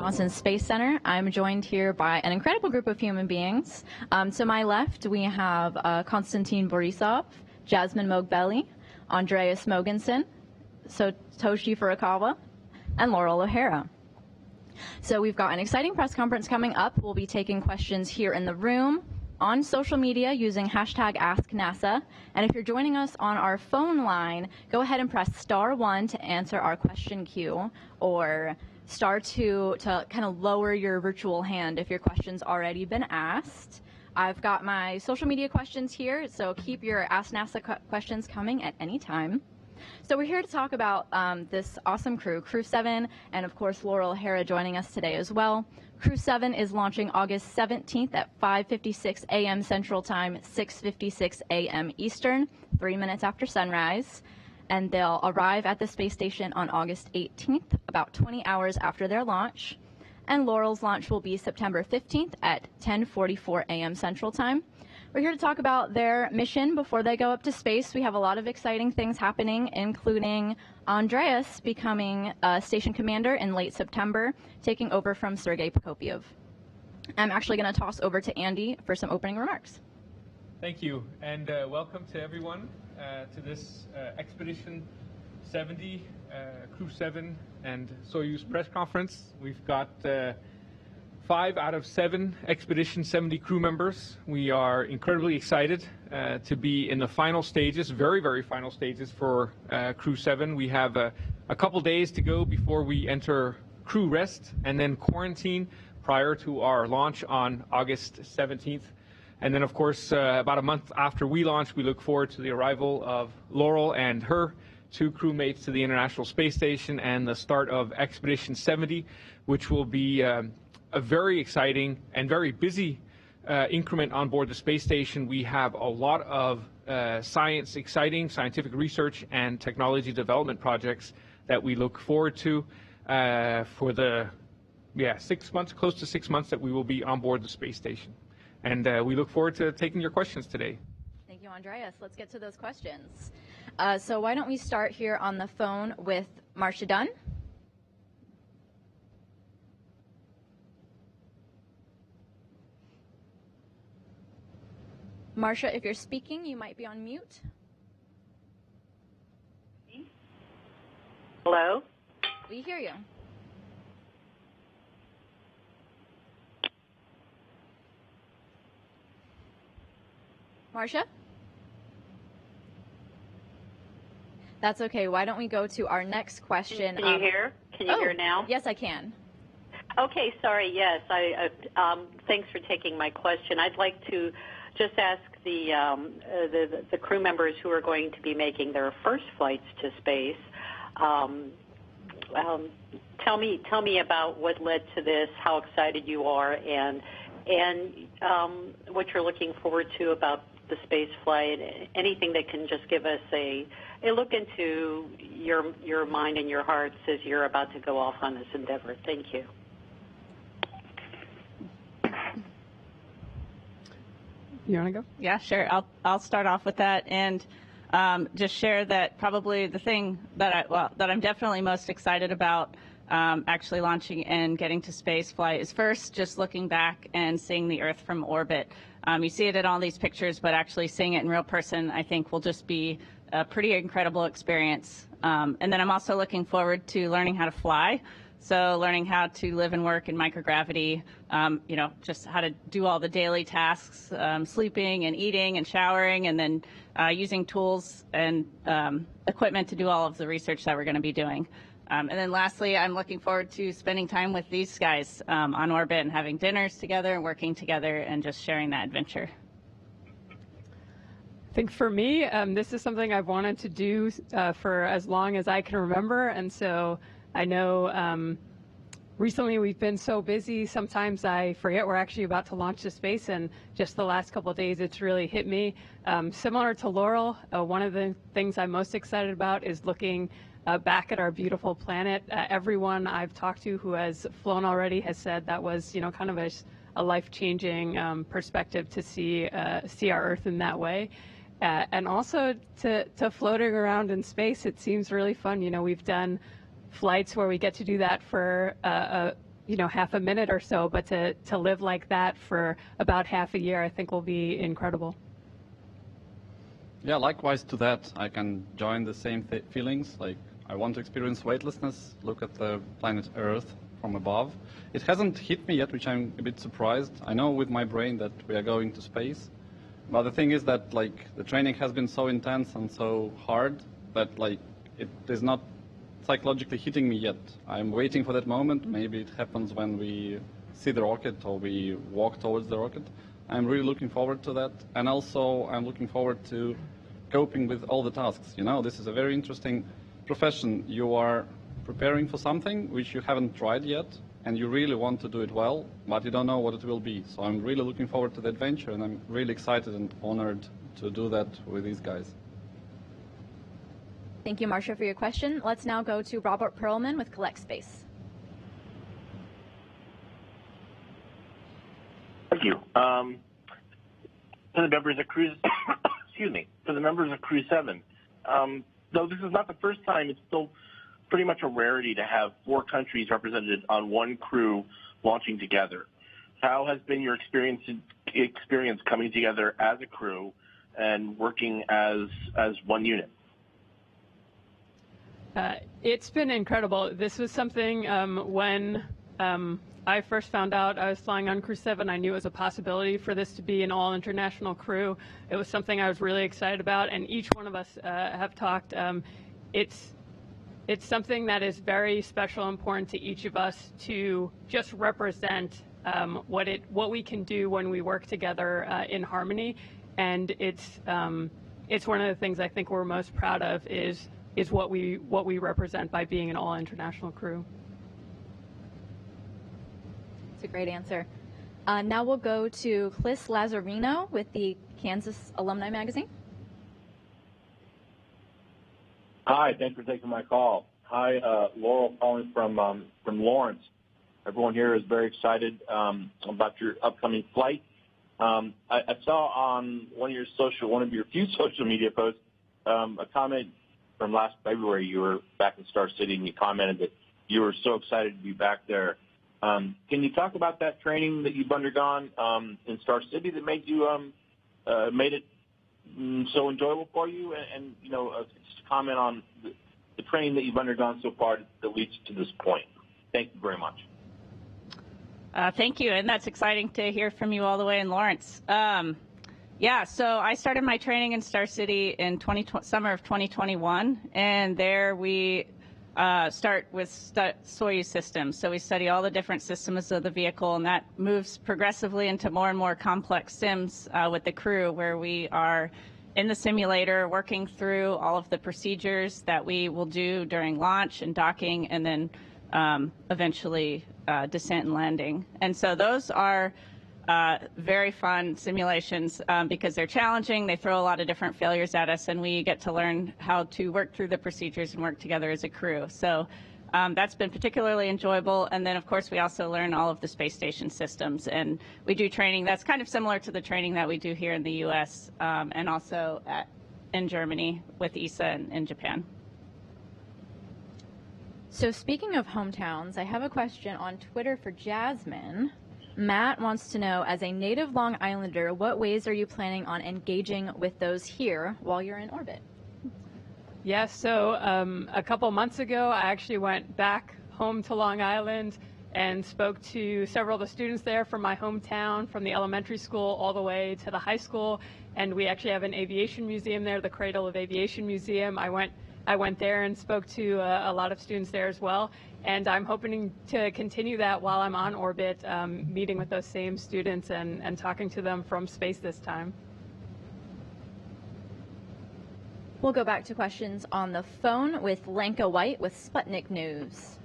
Johnson Space Center. I'm joined here by an incredible group of human beings. To my left, we have Konstantin Borisov, Jasmine Mogbelli, Andreas Mogensen, Satoshi Furukawa, and Laurel O'Hara. So we've got an exciting press conference coming up. We'll be taking questions here in the room, on social media using hashtag AskNASA. And if you're joining us on our phone line, go ahead and press *1 to answer our question queue, or *2 to kind of lower your virtual hand if your question's already been asked. I've got my social media questions here, so keep your Ask NASA questions coming at any time. So we're here to talk about this awesome crew, Crew 7, and of course Laurel O'Hara joining us today as well. Crew 7 is launching August 17th at 5:56 a.m. Central Time, 6:56 a.m. Eastern, 3 minutes after sunrise. And they'll arrive at the space station on August 18th, about 20 hours after their launch. And Laurel's launch will be September 15th at 10:44 a.m. Central Time. We're here to talk about their mission before they go up to space. We have a lot of exciting things happening, including Andreas becoming a station commander in late September, taking over from Sergei Prokopyev. I'm actually going to toss over to Andy for some opening remarks. Thank you, and welcome to everyone to this Expedition 70, Crew 7, and Soyuz press conference. We've got 5 out of 7 Expedition 70 crew members. We are incredibly excited to be in the final stages, very, very final stages for Crew 7. We have a couple days to go before we enter crew rest and then quarantine prior to our launch on August 17th. And then, of course, about a month after we launch, we look forward to the arrival of Laurel and her 2 crewmates to the International Space Station and the start of Expedition 70, which will be a very exciting and very busy increment on board the space station. We have a lot of exciting scientific research and technology development projects that we look forward to for the 6 months, close to 6 months that we will be on board the space station. And we look forward to taking your questions today. Thank you, Andreas. Let's get to those questions. So why don't we start here on the phone with Marcia Dunn. Marcia, if you're speaking, you might be on mute. Hello? We hear you. Marcia? That's okay. Why don't we go to our next question? Can you hear? Can you hear now? Yes, I can. Okay, sorry. Yes, thanks for taking my question. I'd like to just ask the crew members who are going to be making their first flights to space. Tell me about what led to this, how excited you are, and what you're looking forward to about the space flight. Anything that can just give us a look into your mind and your hearts as you're about to go off on this endeavor. Thank you. You want to go? Yeah, sure. I'll start off with that and just share that probably the thing that I'm definitely most excited about actually launching and getting to space flight is first just looking back and seeing the Earth from orbit. You see it in all these pictures, but actually seeing it in real person, I think, will just be a pretty incredible experience. And then I'm also looking forward to learning how to fly. So learning how to live and work in microgravity, just how to do all the daily tasks, sleeping and eating and showering, and then using tools and equipment to do all of the research that we're going to be doing. And then lastly, I'm looking forward to spending time with these guys on orbit and having dinners together and working together and just sharing that adventure. I think for me, this is something I've wanted to do for as long as I can remember, and so I know recently we've been so busy, sometimes I forget we're actually about to launch to space, and just the last couple of days it's really hit me. Similar to Laurel, one of the things I'm most excited about is looking back at our beautiful planet. Everyone I've talked to who has flown already has said that was, kind of a life-changing perspective to see our Earth in that way. And also to floating around in space, it seems really fun. We've done flights where we get to do that for half a minute or so, but to live like that for about half a year, I think will be incredible. Yeah, likewise to that, I can join the same feelings. Like, I want to experience weightlessness, look at the planet Earth from above. It hasn't hit me yet, which I'm a bit surprised. I know with my brain that we are going to space, but the thing is that, like, the training has been so intense and so hard that, like, it is not psychologically hitting me yet. I'm waiting for that moment. Maybe it happens when we see the rocket or we walk towards the rocket. I'm really looking forward to that. And also, I'm looking forward to coping with all the tasks. This is a very interesting profession. You are preparing for something which you haven't tried yet, and you really want to do it well, but you don't know what it will be. So I'm really looking forward to the adventure, and I'm really excited and honored to do that with these guys. Thank you, Marcia, for your question. Let's now go to Robert Perlman with Collect Space. Thank you. For the members of Crew, excuse me, for the members of Crew 7, though this is not the first time, it's still pretty much a rarity to have 4 countries represented on one crew launching together. How has been your experience coming together as a crew and working as one unit? It's been incredible. This was something when I first found out I was flying on Crew 7, I knew it was a possibility for this to be an all-international crew. It was something I was really excited about, and each one of us have talked. It's something that is very special and important to each of us to just represent what we can do when we work together in harmony. And it's one of the things I think we're most proud of is what we represent by being an all-international crew. It's a great answer. Now we'll go to Clis Lazarino with the Kansas Alumni Magazine. Hi, thanks for taking my call. Hi, Laurel calling from Lawrence. Everyone here is very excited about your upcoming flight. I saw on one of your few social media posts a comment from last February. You were back in Star City, and you commented that you were so excited to be back there. Can you talk about that training that you've undergone in Star City that made it so enjoyable for you, and just comment on the training that you've undergone so far that leads to this point? Thank you very much. Thank you, and that's exciting to hear from you all the way in Lawrence. So I started my training in Star City in summer of 2021, and there we start with Soyuz systems. So we study all the different systems of the vehicle, and that moves progressively into more and more complex sims with the crew, where we are in the simulator working through all of the procedures that we will do during launch and docking, and then eventually descent and landing. And so those are very fun simulations because they're challenging. They throw a lot of different failures at us, and we get to learn how to work through the procedures and work together as a crew. So that's been particularly enjoyable. And then, of course, we also learn all of the space station systems, and we do training that's kind of similar to the training that we do here in the U.S. And also in Germany with ESA and in Japan. So speaking of hometowns, I have a question on Twitter for Jasmine. Matt wants to know, as a native Long Islander, what ways are you planning on engaging with those here while you're in orbit? Yes, so a couple months ago, I actually went back home to Long Island and spoke to several of the students there from my hometown, from the elementary school all the way to the high school. And we actually have an aviation museum there, the Cradle of Aviation Museum. I went there and spoke to a lot of students there as well. And I'm hoping to continue that while I'm on orbit, meeting with those same students and talking to them from space this time. We'll go back to questions on the phone with Lenka White with Sputnik News.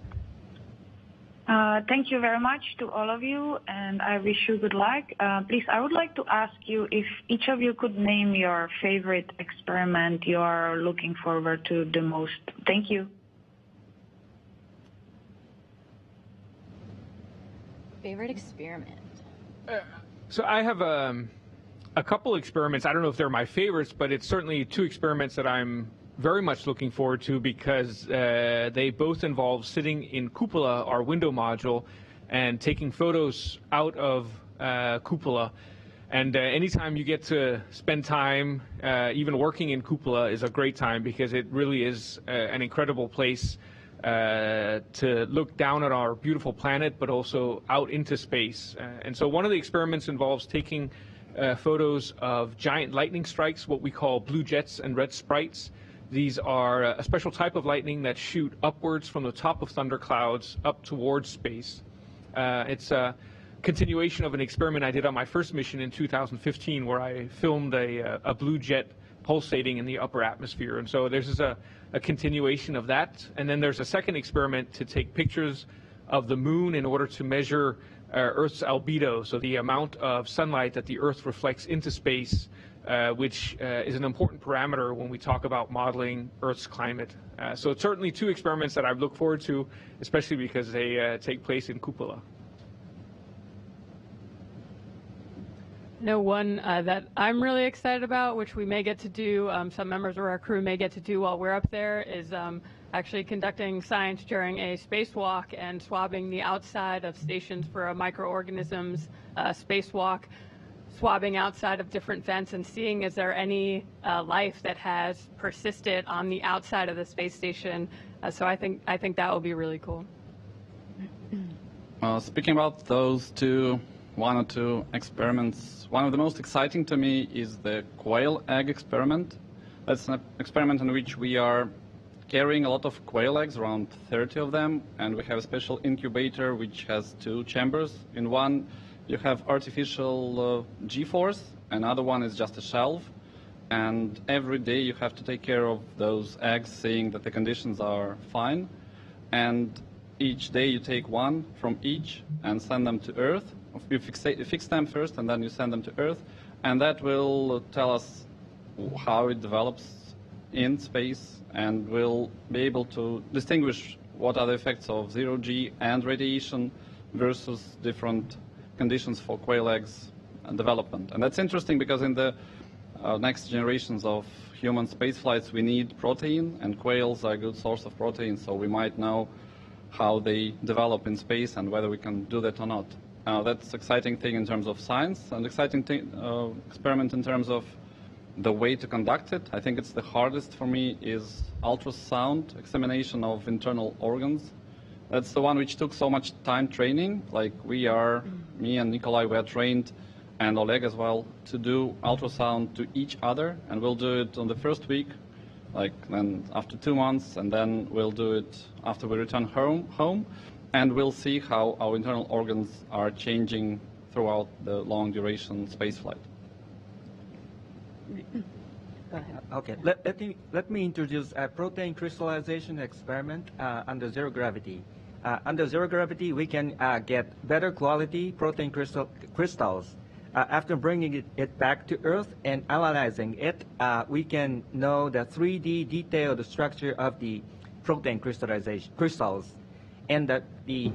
Thank you very much to all of you, and I wish you good luck. Please, I would like to ask you if each of you could name your favorite experiment you are looking forward to the most. Thank you. Favorite experiment? So I have a couple experiments. I don't know if they're my favorites, but it's certainly 2 experiments that I'm very much looking forward to because they both involve sitting in Cupola, our window module, and taking photos out of Cupola. And anytime you get to spend time, even working in Cupola is a great time, because it really is an incredible place to look down at our beautiful planet, but also out into space. And so one of the experiments involves taking photos of giant lightning strikes, what we call blue jets and red sprites. These are a special type of lightning that shoot upwards from the top of thunderclouds up towards space. It's a continuation of an experiment I did on my first mission in 2015, where I filmed a blue jet pulsating in the upper atmosphere. And so there's a continuation of that. And then there's a second experiment to take pictures of the moon in order to measure Earth's albedo, so the amount of sunlight that the Earth reflects into space, which is an important parameter when we talk about modeling Earth's climate. So it's certainly two experiments that I look forward to, especially because they take place in Cupola. One that I'm really excited about, which we may get to do, some members of our crew may get to do while we're up there, is actually conducting science during a spacewalk and swabbing the outside of stations for microorganisms spacewalk, swabbing outside of different vents and seeing is there any life that has persisted on the outside of the space station. So I think that will be really cool. Speaking about those one or two experiments, one of the most exciting to me is the quail egg experiment. That's an experiment in which we are carrying a lot of quail eggs, around 30 of them, and we have a special incubator which has two chambers. In one you have artificial G-force, another one is just a shelf, and every day you have to take care of those eggs, seeing that the conditions are fine, and each day you take one from each and send them to Earth. You fix them first and then you send them to Earth, and that will tell us how it develops in space, and we'll be able to distinguish what are the effects of zero-G and radiation versus different conditions for quail eggs and development. And that's interesting because in the next generations of human space flights we need protein, and quails are a good source of protein, so we might know how they develop in space and whether we can do that or not. That's exciting thing in terms of science, and exciting experiment in terms of the way to conduct it. I think it's the hardest for me is ultrasound examination of internal organs. That's the one which took so much time training. Like me and Nikolai were trained, and Oleg as well, to do ultrasound to each other, and we'll do it on the first week, then after 2 months, and then we'll do it after we return home. And we'll see how our internal organs are changing throughout the long duration space flight. Go ahead. Okay, let me introduce a protein crystallization experiment under zero gravity. Under zero gravity, we can get better quality protein crystals. After bringing it back to Earth and analyzing it, we can know the 3D detailed structure of the protein crystals. And that the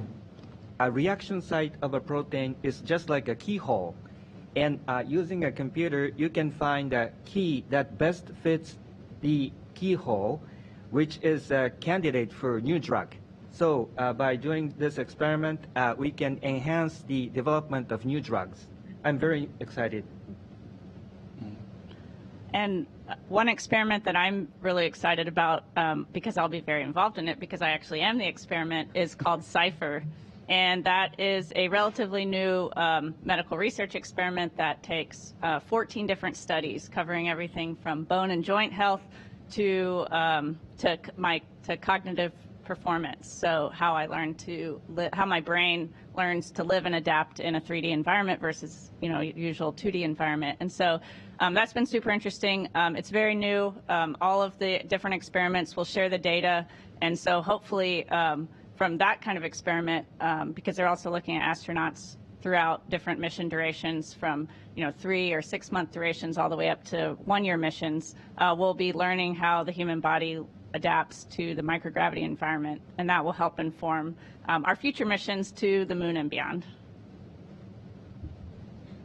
reaction site of a protein is just like a keyhole. And using a computer, you can find a key that best fits the keyhole, which is a candidate for new drug. So by doing this experiment, we can enhance the development of new drugs. I'm very excited. And one experiment that I'm really excited about, because I'll be very involved in it, because I actually am the experiment, is called CIPHER. And that is a relatively new medical research experiment that takes 14 different studies covering everything from bone and joint health to cognitive performance. So how I learn to how my brain learns to live and adapt in a 3D environment versus usual 2D environment. And so that's been super interesting. It's very new. All of the different experiments will share the data, and so hopefully from that kind of experiment, because they're also looking at astronauts throughout different mission durations from 3 or 6 month durations all the way up to 1-year missions, we'll be learning how the human body adapts to the microgravity environment, and that will help inform our future missions to the moon and beyond.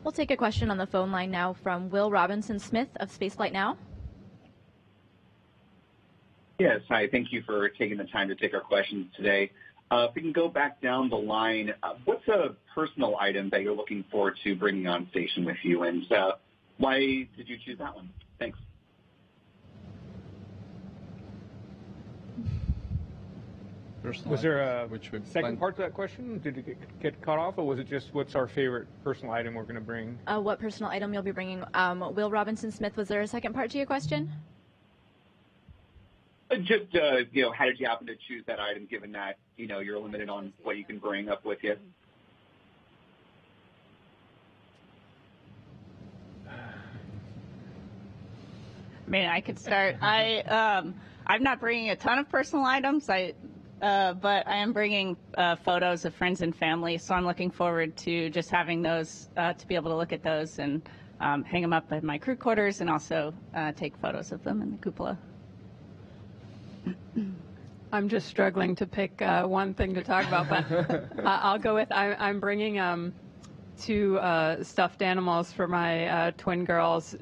We'll take a question on the phone line now from Will Robinson-Smith of Spaceflight Now. Yes, hi. Thank you for taking the time to take our questions today. If we can go back down the line, what's a personal item that you're looking forward to bringing on station with you, and why did you choose that one? Thanks. Was there a second part to that question? Did it get cut off, or was it just what's our favorite personal item we're going to bring? What personal item you'll be bringing? Will Robinson Smith, was there a second part to your question? Just, how did you happen to choose that item, given that, you're limited on what you can bring up with you? I mean, I could start. I'm not bringing a ton of personal items, but I am bringing photos of friends and family, so I'm looking forward to just having those, to be able to look at those and hang them up in my crew quarters and also take photos of them in the cupola. I'm just struggling to pick one thing to talk about, but I'll go with I'm bringing two stuffed animals for my twin girls,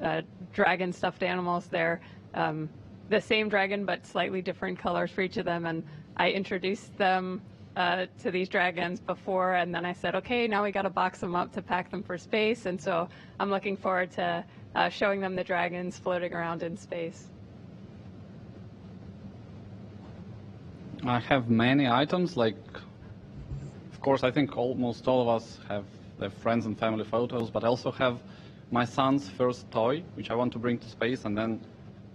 dragon stuffed animals. They're the same dragon, but slightly different colors for each of them. And I introduced them to these dragons before, and then I said, okay, now we got to box them up to pack them for space. And so I'm looking forward to showing them the dragons floating around in space. I have many items, of course, I think almost all of us have their friends and family photos, but I also have my son's first toy, which I want to bring to space and then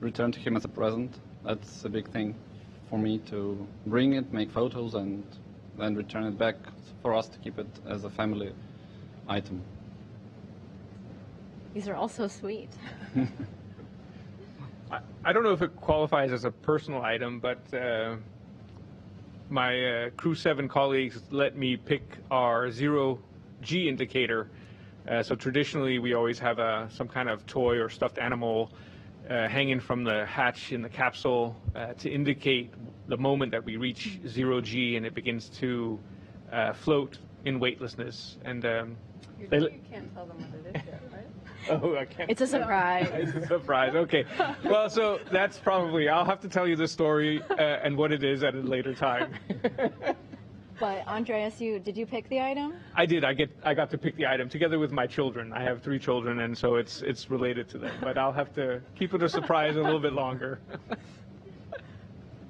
return to him as a present. That's a big thing for me, to bring it, make photos, and then return it back for us to keep it as a family item. These are all so sweet. I don't know if it qualifies as a personal item, but my Crew 7 colleagues let me pick our zero-G indicator. So traditionally, we always have some kind of toy or stuffed animal hanging from the hatch in the capsule to indicate the moment that we reach zero-G and it begins to float in weightlessness. And You can't tell them what it is yet, right? Oh, I can't. It's a surprise. It's a surprise. Okay. Well, so that's probably, I'll have to tell you the story and what it is at a later time. But Andreas, did you pick the item? I did. I got to pick the item together with my children. I have 3 children, and so it's related to them. But I'll have to keep it a surprise a little bit longer.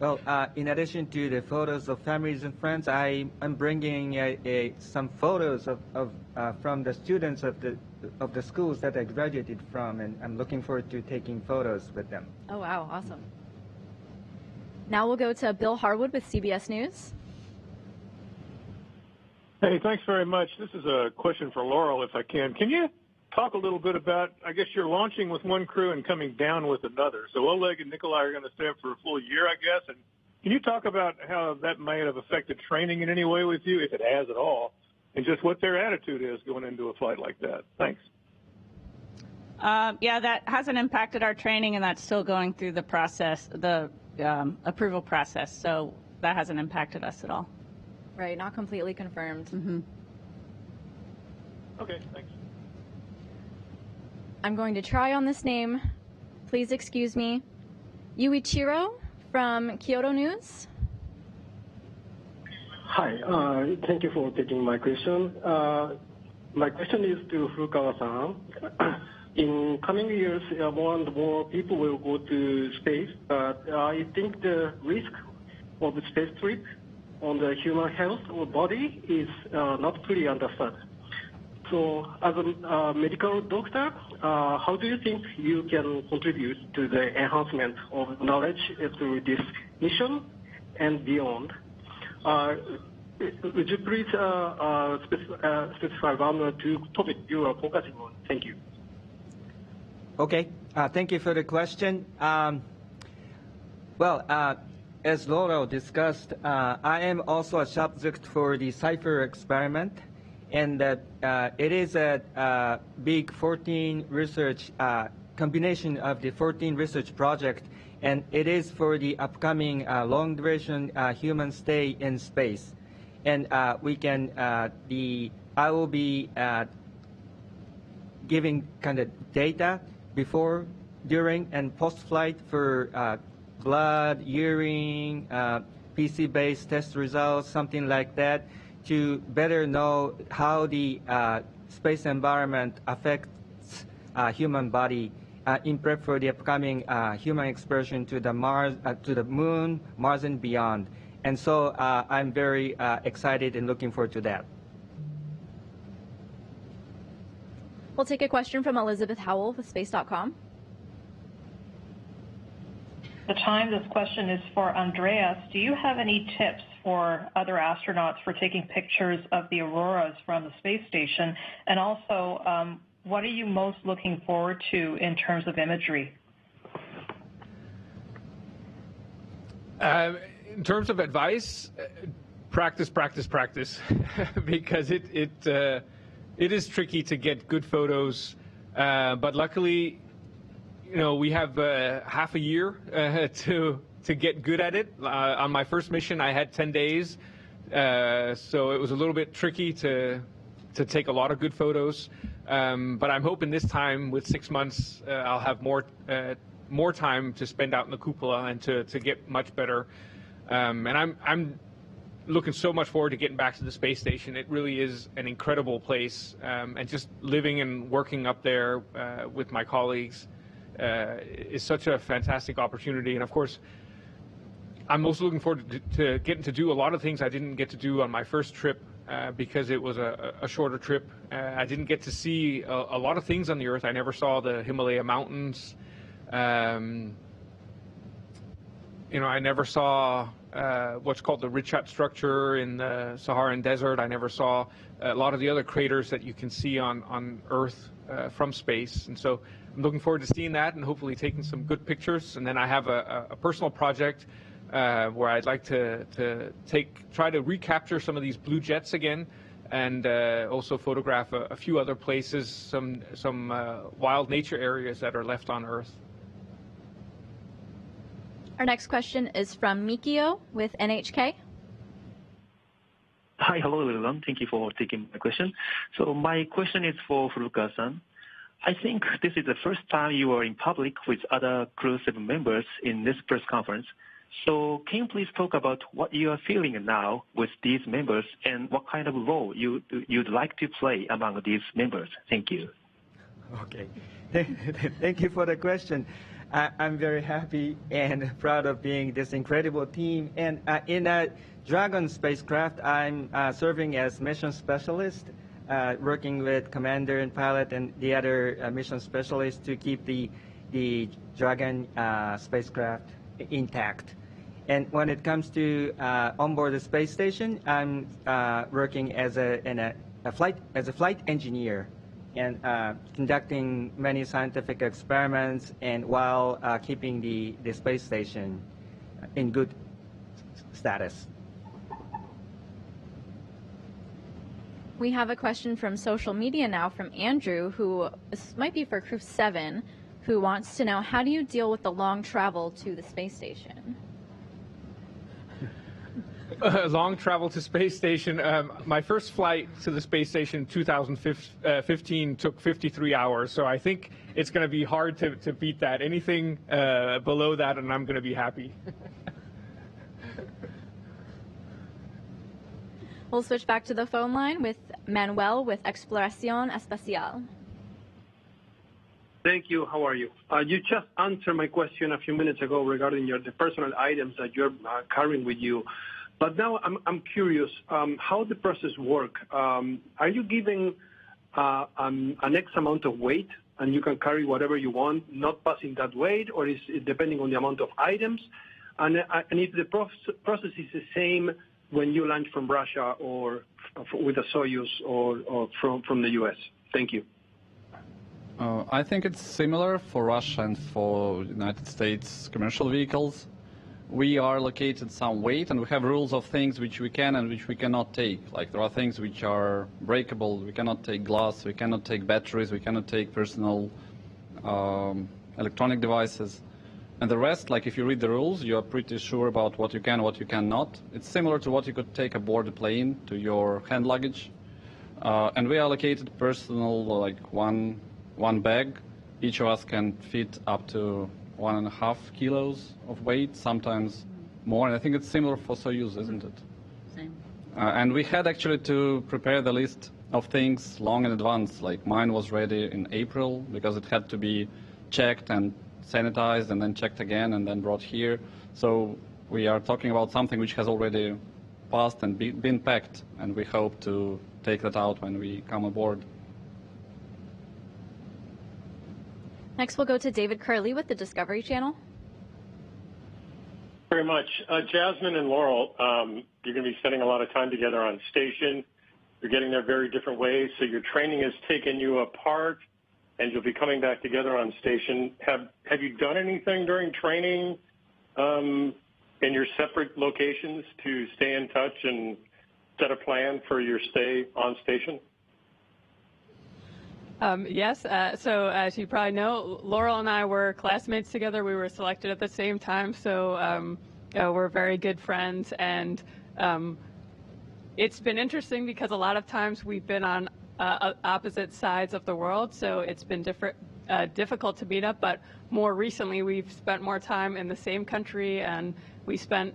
Well, in addition to the photos of families and friends, I'm bringing some photos from the students of the schools that I graduated from, and I'm looking forward to taking photos with them. Oh, wow. Awesome. Now we'll go to Bill Harwood with CBS News. Hey, thanks very much. This is a question for Laurel, if I can. Can you talk a little bit about, I guess you're launching with one crew and coming down with another. So Oleg and Nikolai are going to stay up for a full year, I guess. And can you talk about how that might have affected training in any way with you, if it has at all, and just what their attitude is going into a flight like that? Thanks. Yeah, that hasn't impacted our training, and that's still going through the process, the approval process. So that hasn't impacted us at all. Right, not completely confirmed. Mm-hmm. Okay, thanks. I'm going to try on this name. Please excuse me. Yuichiro from Kyoto News. Hi, thank you for taking my question. My question is to Furukawa-san. In coming years, more and more people will go to space, but I think the risk of the space trip on the human health or body is not fully understood. So as a medical doctor, how do you think you can contribute to the enhancement of knowledge through this mission and beyond? Would you please specify one or two topics you are focusing on? Thank you. Okay, thank you for the question. As Laurel discussed, I am also a subject for the CIPHER experiment, and it is a big 14 research combination of the 14 research project, and it is for the upcoming long duration human stay in space. And I will be giving kind of data before, during, and post-flight for blood, urine, PC-based test results, something like that, to better know how the space environment affects human body in prep for the upcoming human excursion to the moon, Mars and beyond. And so I'm very excited and looking forward to that. We'll take a question from Elizabeth Howell with Space.com. The time, this question is for Andreas. Do you have any tips for other astronauts for taking pictures of the auroras from the space station? And also, what are you most looking forward to in terms of imagery? In terms of advice, practice, practice, practice, because it is tricky to get good photos. But luckily, you know, we have half a year to get good at it. On my first mission, I had 10 days, so it was a little bit tricky to take a lot of good photos. But I'm hoping this time, with 6 months, I'll have more time to spend out in the cupola and to get much better. And I'm looking so much forward to getting back to the space station. It really is an incredible place, and just living and working up there with my colleagues is such a fantastic opportunity. And of course, I'm most looking forward to getting to do a lot of things I didn't get to do on my first trip because it was a shorter trip. I didn't get to see a lot of things on the Earth. I never saw the Himalaya mountains. You know, I never saw what's called the Richat structure in the Saharan desert. I never saw a lot of the other craters that you can see on Earth from space. And so I'm looking forward to seeing that and hopefully taking some good pictures. And then I have a personal project where I'd like to try to recapture some of these blue jets again, and also photograph a few other places, some wild nature areas that are left on Earth. Our next question is from Mikio with NHK. Hi, hello everyone. Thank you for taking my question. So my question is for Furukawa-san. I think this is the first time you are in public with other Crew 7 members in this press conference. So can you please talk about what you are feeling now with these members and what kind of role you'd like to play among these members? Thank you. Okay. Thank you for the question. I'm very happy and proud of being this incredible team. And in a Dragon spacecraft, I'm serving as mission specialist, working with commander and pilot and the other mission specialists to keep the Dragon spacecraft intact. And when it comes to onboard the space station, I'm working as a flight engineer and conducting many scientific experiments, and while keeping the space station in good status. We have a question from social media now from Andrew, who this might be for Crew 7, who wants to know, how do you deal with the long travel to the space station? Long travel to space station. My first flight to the space station in 2015 took 53 hours, so I think it's going to be hard to beat that. Anything below that, and I'm going to be happy. We'll switch back to the phone line with Manuel with Exploración Espacial. Thank you. How are you? You just answered my question a few minutes ago regarding the personal items that you're carrying with you. But now I'm curious how the process works. Are you giving an X amount of weight and you can carry whatever you want, not passing that weight, or is it depending on the amount of items? And if the process is the same when you land from Russia or with a Soyuz or from the U.S.? Thank you. I think it's similar for Russia and for United States commercial vehicles. We are allocated some weight, and we have rules of things which we can and which we cannot take. Like there are things which are breakable. We cannot take glass, we cannot take batteries, we cannot take personal electronic devices. And the rest, like if you read the rules, you are pretty sure about what you can, what you cannot. It's similar to what you could take aboard a plane to your hand luggage. And we allocated personal, like one bag. Each of us can fit up to 1.5 kilos of weight, sometimes more, and I think it's similar for Soyuz, isn't it? Same. And we had actually to prepare the list of things long in advance. Like mine was ready in April because it had to be checked and sanitized and then checked again and then brought here. So we are talking about something which has already passed and been packed, and we hope to take that out when we come aboard. Next, we'll go to David Curley with the Discovery Channel. Very much. Jasmine and Laurel, you're going to be spending a lot of time together on station. You're getting there very different ways, so your training has taken you apart, and you'll be coming back together on station. Have you done anything during training in your separate locations to stay in touch and set a plan for your stay on station? Yes. So as you probably know, Laurel and I were classmates together. We were selected at the same time, so we're very good friends. And it's been interesting because a lot of times we've been on opposite sides of the world, so it's been difficult to meet up. But more recently, we've spent more time in the same country, and we spent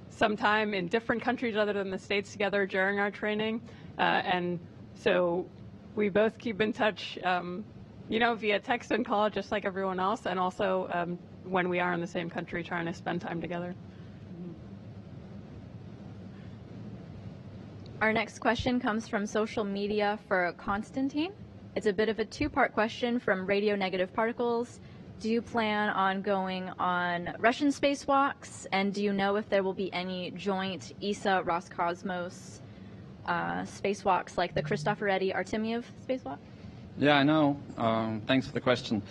some time in different countries other than the States together during our training. And so we both keep in touch, via text and call, just like everyone else, and also when we are in the same country, trying to spend time together. Our next question comes from social media for Konstantin. It's a bit of a two-part question from Radio Negative Particles. Do you plan on going on Russian spacewalks, and do you know if there will be any joint ESA-Roscosmos spacewalks like the Cristoforetti Artemyev spacewalk? Yeah, I know. Thanks for the question.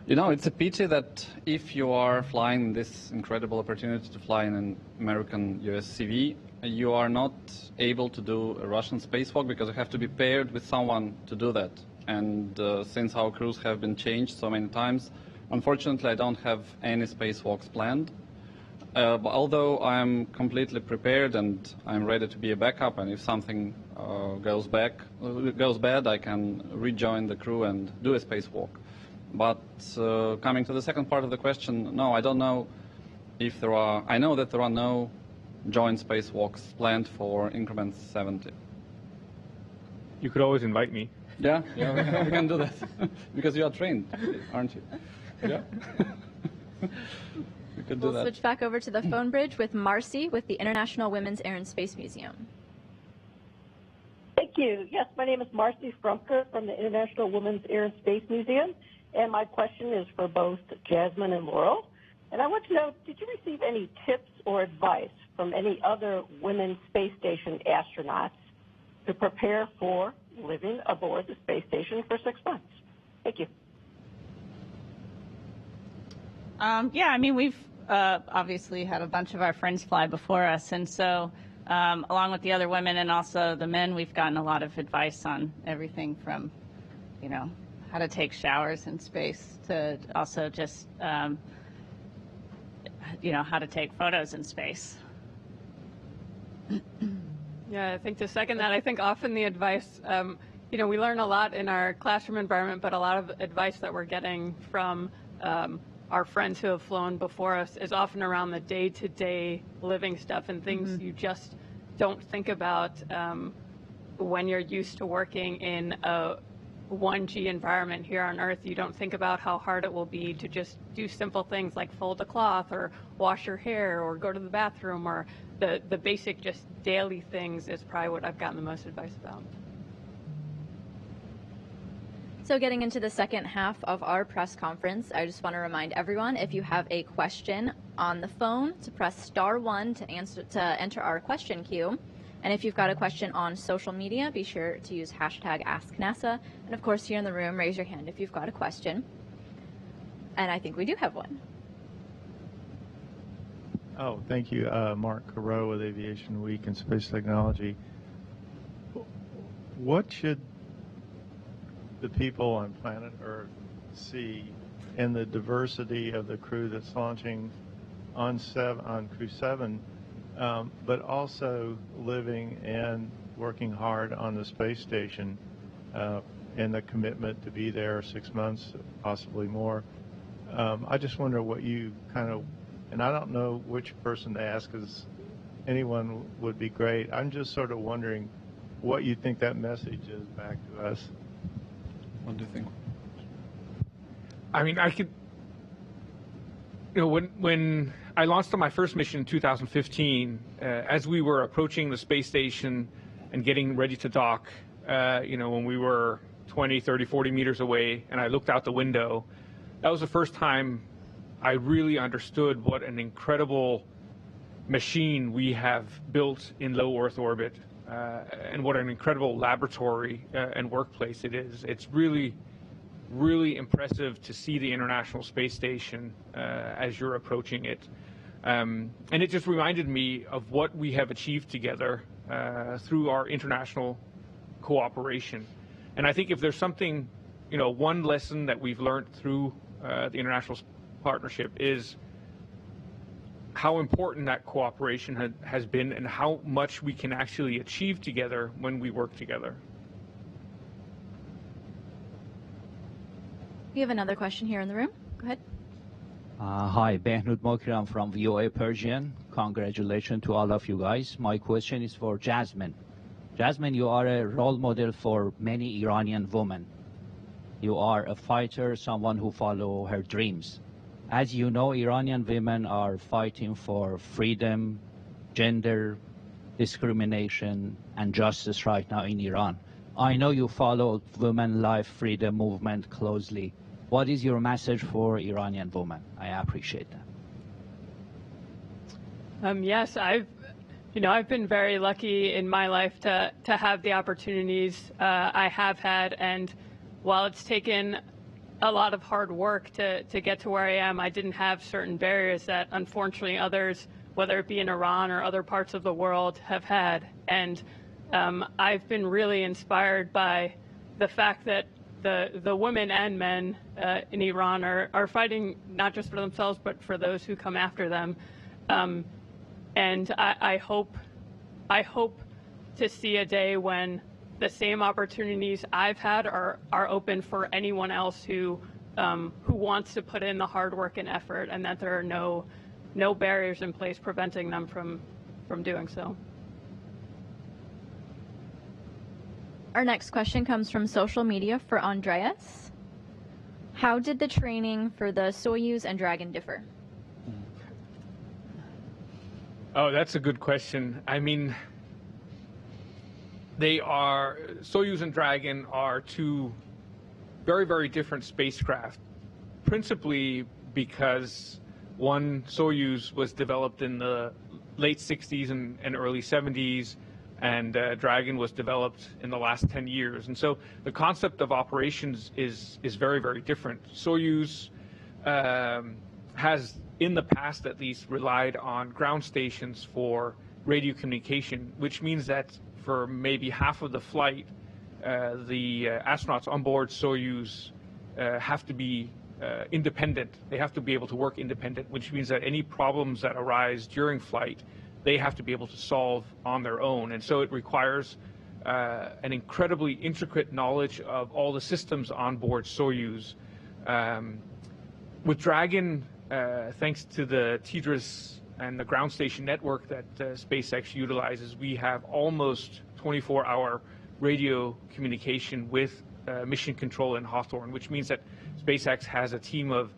It's a pity that if you are flying this incredible opportunity to fly in an American USCV, you are not able to do a Russian spacewalk because you have to be paired with someone to do that. And since our crews have been changed so many times, unfortunately I don't have any spacewalks planned. But although I'm completely prepared and I'm ready to be a backup, and if something goes bad, I can rejoin the crew and do a spacewalk. But coming to the second part of the question, no, I don't know if there are. I know that there are no joint spacewalks planned for increment 70. You could always invite me. Yeah, we can do that because you are trained, aren't you? Yeah. We could do We'll switch back over to the phone bridge with Marcy with the International Women's Air and Space Museum. Thank you. Yes, my name is Marcy Frumker from the International Women's Air and Space Museum, and my question is for both Jasmine and Laurel. And I want to know, did you receive any tips or advice from any other women space station astronauts to prepare for living aboard the space station for 6 months? Thank you. We've obviously had a bunch of our friends fly before us, and so along with the other women and also the men, we've gotten a lot of advice on everything from, how to take showers in space to also just, how to take photos in space. Yeah, I think to second that, I think often the advice, we learn a lot in our classroom environment, but a lot of advice that we're getting from our friends who have flown before us is often around the day-to-day living stuff and things you just don't think about when you're used to working in a 1G environment here on Earth. You don't think about how hard it will be to just do simple things like fold a cloth or wash your hair or go to the bathroom, or the basic just daily things is probably what I've gotten the most advice about. So getting into the second half of our press conference, I just want to remind everyone, if you have a question on the phone, to press *1 to enter our question queue. And if you've got a question on social media, be sure to use #AskNASA. And of course, here in the room, raise your hand if you've got a question. And I think we do have one. Oh, thank you. Mark Carreau with Aviation Week and Space Technology. What should the people on planet Earth see in the diversity of the crew that's launching on Crew 7, but also living and working hard on the space station, and the commitment to be there 6 months, possibly more? I just wonder what you kind of And I don't know which person to ask, because anyone would be great. I'm just sort of wondering what you think that message is back to us. What do you think? I mean, I could, you know, when I launched on my first mission in 2015, as we were approaching the space station and getting ready to dock, you know, when we were 20, 30, 40 meters away, and I looked out the window, that was the first time I really understood what an incredible machine we have built in low Earth orbit, and what an incredible laboratory and workplace it is. It's really, really impressive to see the International Space Station as you're approaching it. And it just reminded me of what we have achieved together through our international cooperation. And I think if there's something, you know, one lesson that we've learned through the international partnership is how important that cooperation has been, and how much we can actually achieve together when we work together. We have another question here in the room. Go ahead. Hi, Behnoud Mokram from VOA Persian. Congratulations to all of you guys. My question is for Jasmine. Jasmine, you are a role model for many Iranian women. You are a fighter, someone who follows her dreams. As you know, Iranian women are fighting for freedom, gender discrimination, and justice right now in Iran. I know you follow women life freedom movement closely. What is your message for Iranian women? I appreciate that. Yes, I've been very lucky in my life to have the opportunities I have had, and while it's taken a lot of hard work to get to where I am, I didn't have certain barriers that unfortunately others, whether it be in Iran or other parts of the world, have had. And I've been really inspired by the fact that the women and men in Iran are fighting not just for themselves, but for those who come after them. And I hope to see a day when the same opportunities I've had are open for anyone else who wants to put in the hard work and effort, and that there are no barriers in place preventing them from doing so. Our next question comes from social media for Andreas. How did the training for the Soyuz and Dragon differ? Oh, that's a good question. I mean, Soyuz and Dragon are two very, very different spacecraft, principally because one, Soyuz, was developed in the late 60s and early 70s, and Dragon was developed in the last 10 years. And so the concept of operations is very, very different. Soyuz has, in the past at least, relied on ground stations for radio communication, which means that for maybe half of the flight, the astronauts on board Soyuz have to be independent. They have to be able to work independent, which means that any problems that arise during flight, they have to be able to solve on their own. And so it requires an incredibly intricate knowledge of all the systems on board Soyuz. With Dragon, thanks to the TDRS and the ground station network that SpaceX utilizes, we have almost 24-hour radio communication with Mission Control in Hawthorne, which means that SpaceX has a team of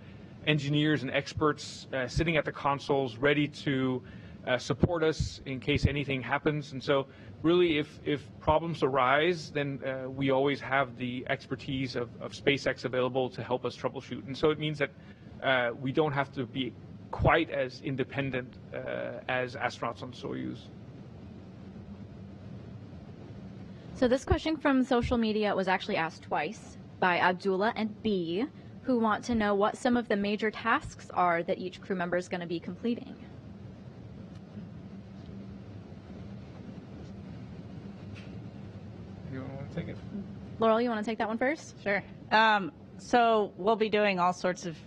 engineers and experts sitting at the consoles ready to support us in case anything happens. And so really, if problems arise, then we always have the expertise of SpaceX available to help us troubleshoot. And so it means that we don't have to be quite as independent as astronauts on Soyuz. So this question from social media was actually asked twice by Abdullah and B, who want to know what some of the major tasks are that each crew member is going to be completing. Anyone want to take it? Laurel, you want to take that one first? Sure. So we'll be doing all sorts of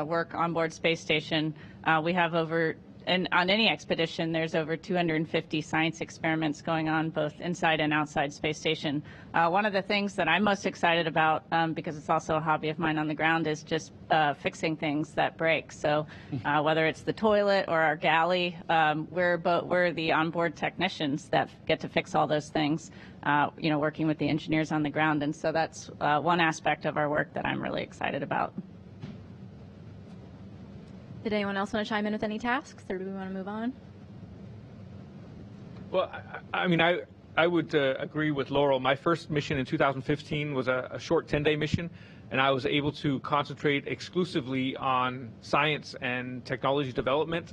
work on board Space Station. We have over and on any expedition, there's over 250 science experiments going on both inside and outside Space Station. One of the things that I'm most excited about, because it's also a hobby of mine on the ground, is just fixing things that break. So whether it's the toilet or our galley, we're the onboard technicians that get to fix all those things, working with the engineers on the ground. And so that's one aspect of our work that I'm really excited about. Did anyone else want to chime in with any tasks, or do we want to move on? Well, I would agree with Laurel. My first mission in 2015 was a short 10-day mission, and I was able to concentrate exclusively on science and technology development.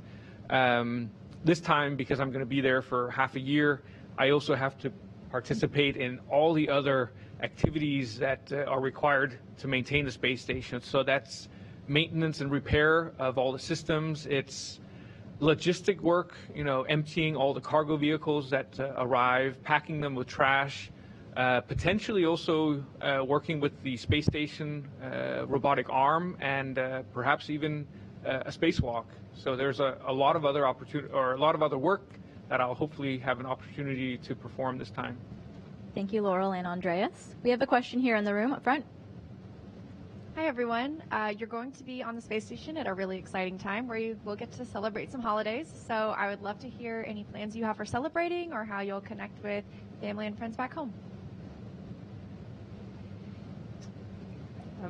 This time, because I'm going to be there for half a year, I also have to participate in all the other activities that are required to maintain the space station. So that's maintenance and repair of all the systems. It's logistic work, emptying all the cargo vehicles that arrive, packing them with trash, potentially also working with the space station robotic arm, and perhaps even a spacewalk. So there's a lot of other opportunity, or a lot of other work that I'll hopefully have an opportunity to perform this time. Thank you, Laurel and Andreas. We have a question here in the room up front. Hi, everyone. You're going to be on the space station at a really exciting time where you will get to celebrate some holidays. So I would love to hear any plans you have for celebrating or how you'll connect with family and friends back home.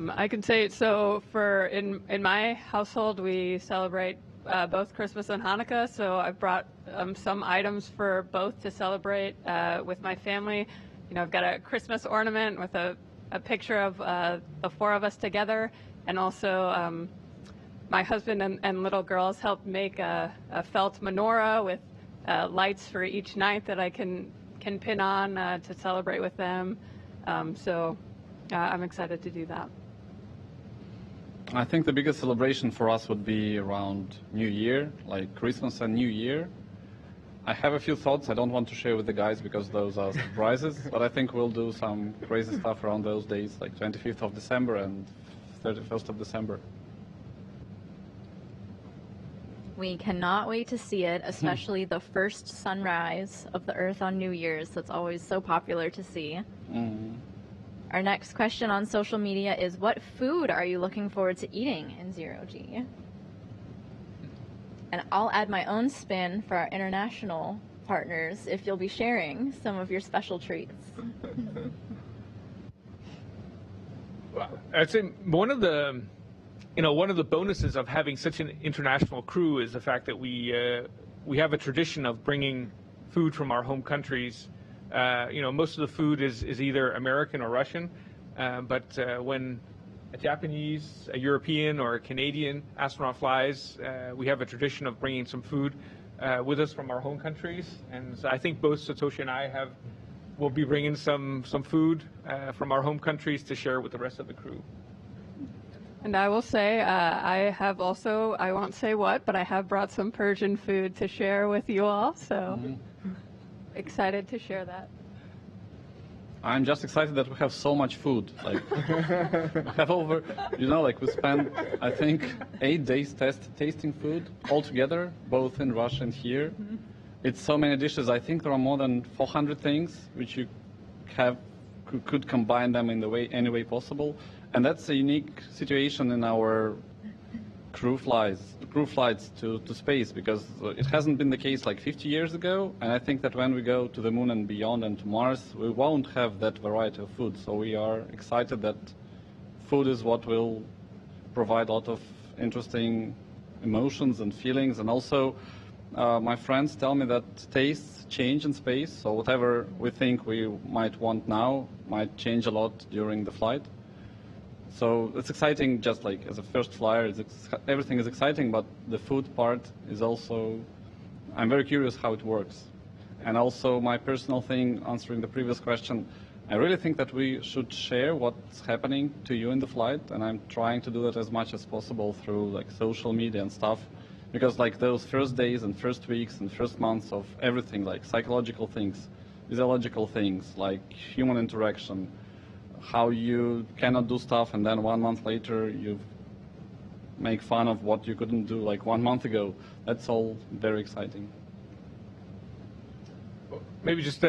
I can say, so in my household, we celebrate both Christmas and Hanukkah. So I've brought some items for both to celebrate with my family. I've got a Christmas ornament with a picture of the four of us together, and also my husband and little girls helped make a felt menorah with lights for each night that I can pin on to celebrate with them. So I'm excited to do that. I think the biggest celebration for us would be around New Year, like Christmas and New Year. I have a few thoughts I don't want to share with the guys because those are surprises, but I think we'll do some crazy stuff around those days, like 25th of December and 31st of December. We cannot wait to see it, especially the first sunrise of the Earth on New Year's. That's always so popular to see. Our next question on social media is, what food are you looking forward to eating in Zero-G? And I'll add my own spin for our international partners if you'll be sharing some of your special treats. Well, I'd say one of the bonuses of having such an international crew is the fact that we have a tradition of bringing food from our home countries. Most of the food is either American or Russian, but when a Japanese, a European, or a Canadian astronaut flies, we have a tradition of bringing some food with us from our home countries. And so I think both Satoshi and I will be bringing some food from our home countries to share with the rest of the crew. And I will say, I have also, I won't say what, but I have brought some Persian food to share with you all. So excited to share that. I'm just excited that we have so much food. Like, we have over, we spent, I think, 8 days tasting food all together, both in Russia and here. It's so many dishes. I think there are more than 400 things which you could combine them in any way possible. And that's a unique situation in our crew flights to space, because it hasn't been the case like 50 years ago, and I think that when we go to the moon and beyond and to Mars, we won't have that variety of food. So we are excited that food is what will provide a lot of interesting emotions and feelings. And also my friends tell me that tastes change in space, so whatever we think we might want now might change a lot during the flight. So it's exciting, just like as a first flyer, everything is exciting, but the food part is also, I'm very curious how it works. And also my personal thing, answering the previous question, I really think that we should share what's happening to you in the flight, and I'm trying to do that as much as possible through like social media and stuff, because like those first days and first weeks and first months of everything, like psychological things, physiological things, like human interaction, how you cannot do stuff and then 1 month later you've make fun of what you couldn't do like 1 month ago. That's all very exciting. Maybe just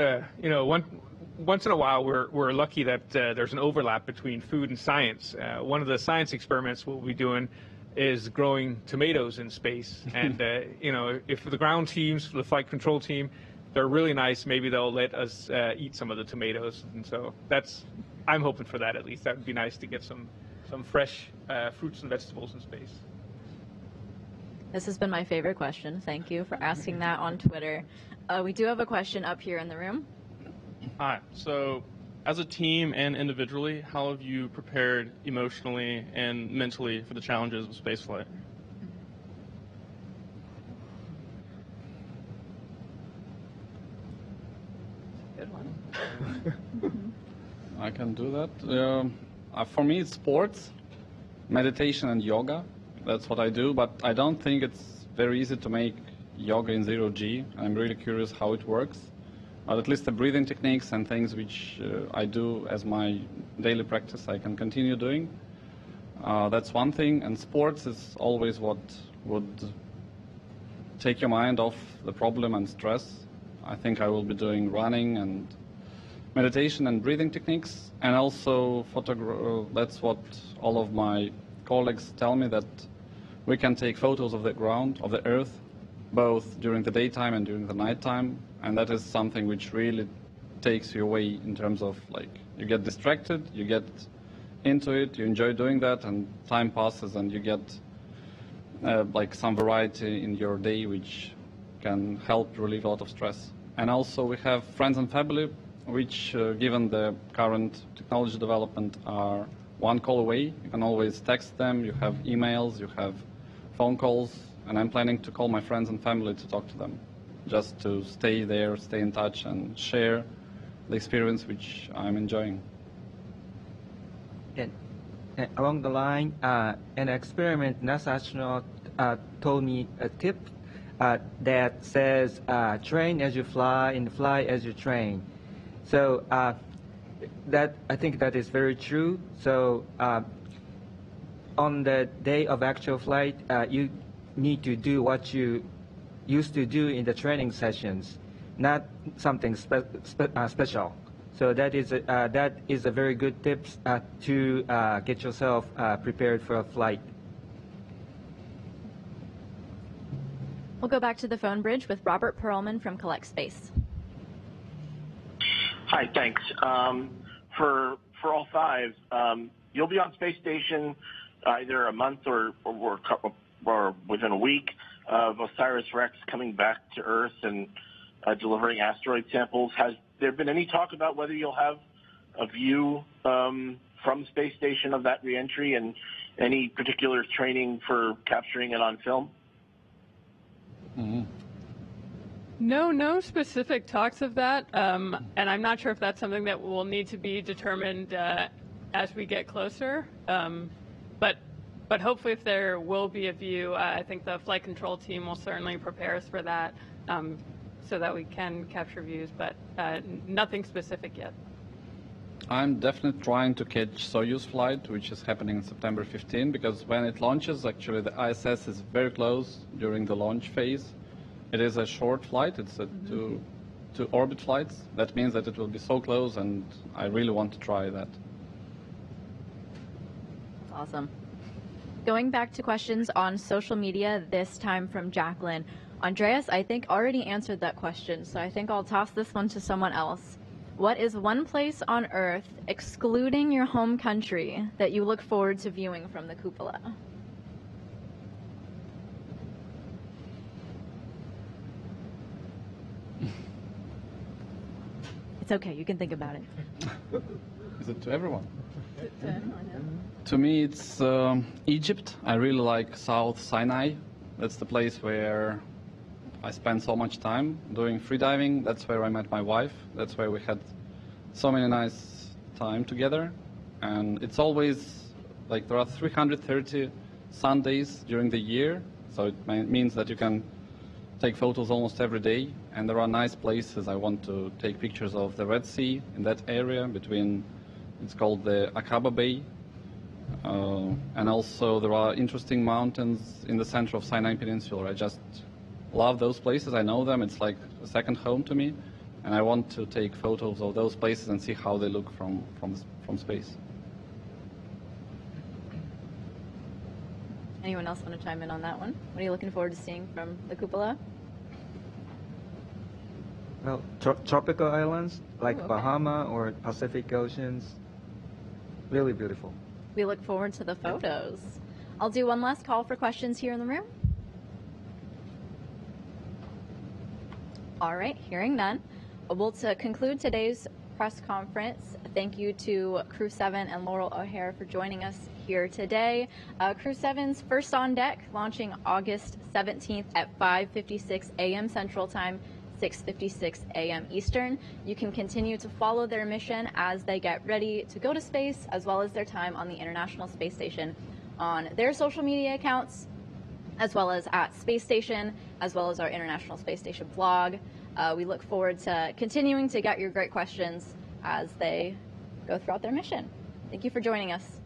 once in a while we're lucky that there's an overlap between food and science. One of the science experiments we'll be doing is growing tomatoes in space, and if the ground teams, the flight control team, they're really nice, maybe they'll let us eat some of the tomatoes, and so I'm hoping for that at least. That would be nice to get some fresh fruits and vegetables in space. This has been my favorite question. Thank you for asking that on Twitter. We do have a question up here in the room. Hi. So, as a team and individually, how have you prepared emotionally and mentally for the challenges of spaceflight? Good one. I can do that. For me, it's sports, meditation, and yoga. That's what I do, but I don't think it's very easy to make yoga in zero G. I'm really curious how it works. But at least the breathing techniques and things which I do as my daily practice, I can continue doing. That's one thing. And sports is always what would take your mind off the problem and stress. I think I will be doing running and meditation and breathing techniques. And also that's what all of my colleagues tell me, that we can take photos of the ground, of the Earth, both during the daytime and during the nighttime. And that is something which really takes you away in terms of, like, you get distracted, you get into it, you enjoy doing that, and time passes and you get like some variety in your day which can help relieve a lot of stress. And also we have friends and family which, given the current technology development, are one call away. You can always text them, you have emails, you have phone calls, and I'm planning to call my friends and family to talk to them, just to stay there, stay in touch, and share the experience which I'm enjoying. And along the line, an experiment NASA astronaut told me a tip that says, train as you fly and fly as you train. So that I think that is very true. So on the day of actual flight, you need to do what you used to do in the training sessions, not something special. So that is a very good tip to get yourself prepared for a flight. We'll go back to the phone bridge with Robert Perlman from Collect Space. Hi, thanks. For all five, you'll be on space station either a month or within a week of OSIRIS-REx coming back to Earth and delivering asteroid samples. Has there been any talk about whether you'll have a view from space station of that reentry and any particular training for capturing it on film? Mm-hmm. No specific talks of that, and I'm not sure if that's something that will need to be determined as we get closer. But hopefully, if there will be a view, I think the flight control team will certainly prepare us for that, so that we can capture views. But nothing specific yet. I'm definitely trying to catch Soyuz flight, which is happening on September 15, because when it launches, actually the ISS is very close during the launch phase. It is a short flight. It's a two orbit flights. That means that it will be so close, and I really want to try that. Awesome. Going back to questions on social media, this time from Jacqueline. Andreas, I think, already answered that question, so I think I'll toss this one to someone else. What is one place on Earth, excluding your home country, that you look forward to viewing from the cupola? It's okay, you can think about it. Is it to everyone? To everyone, yeah. To me, it's Egypt. I really like South Sinai. That's the place where I spent so much time doing freediving. That's where I met my wife. That's where we had so many nice time together. And it's always, like, there are 330 Sundays during the year. So it means that you can take photos almost every day. And there are nice places. I want to take pictures of the Red Sea in that area between, it's called the Aqaba Bay. And also there are interesting mountains in the center of Sinai Peninsula. I just love those places. I know them. It's like a second home to me. And I want to take photos of those places and see how they look from space. Anyone else want to chime in on that one? What are you looking forward to seeing from the cupola? Well, tropical islands like Ooh, okay. Bahama or Pacific Oceans, really beautiful. We look forward to the photos. I'll do one last call for questions here in the room. All right, hearing none. Well, to conclude today's press conference, thank you to Crew 7 and Laurel O'Hare for joining us here today. Crew 7's first on deck, launching August 17th at 5:56 a.m. Central Time, 6:56 a.m. Eastern. You can continue to follow their mission as they get ready to go to space, as well as their time on the International Space Station on their social media accounts, as well as at Space Station, as well as our International Space Station blog. We look forward to continuing to get your great questions as they go throughout their mission. Thank you for joining us.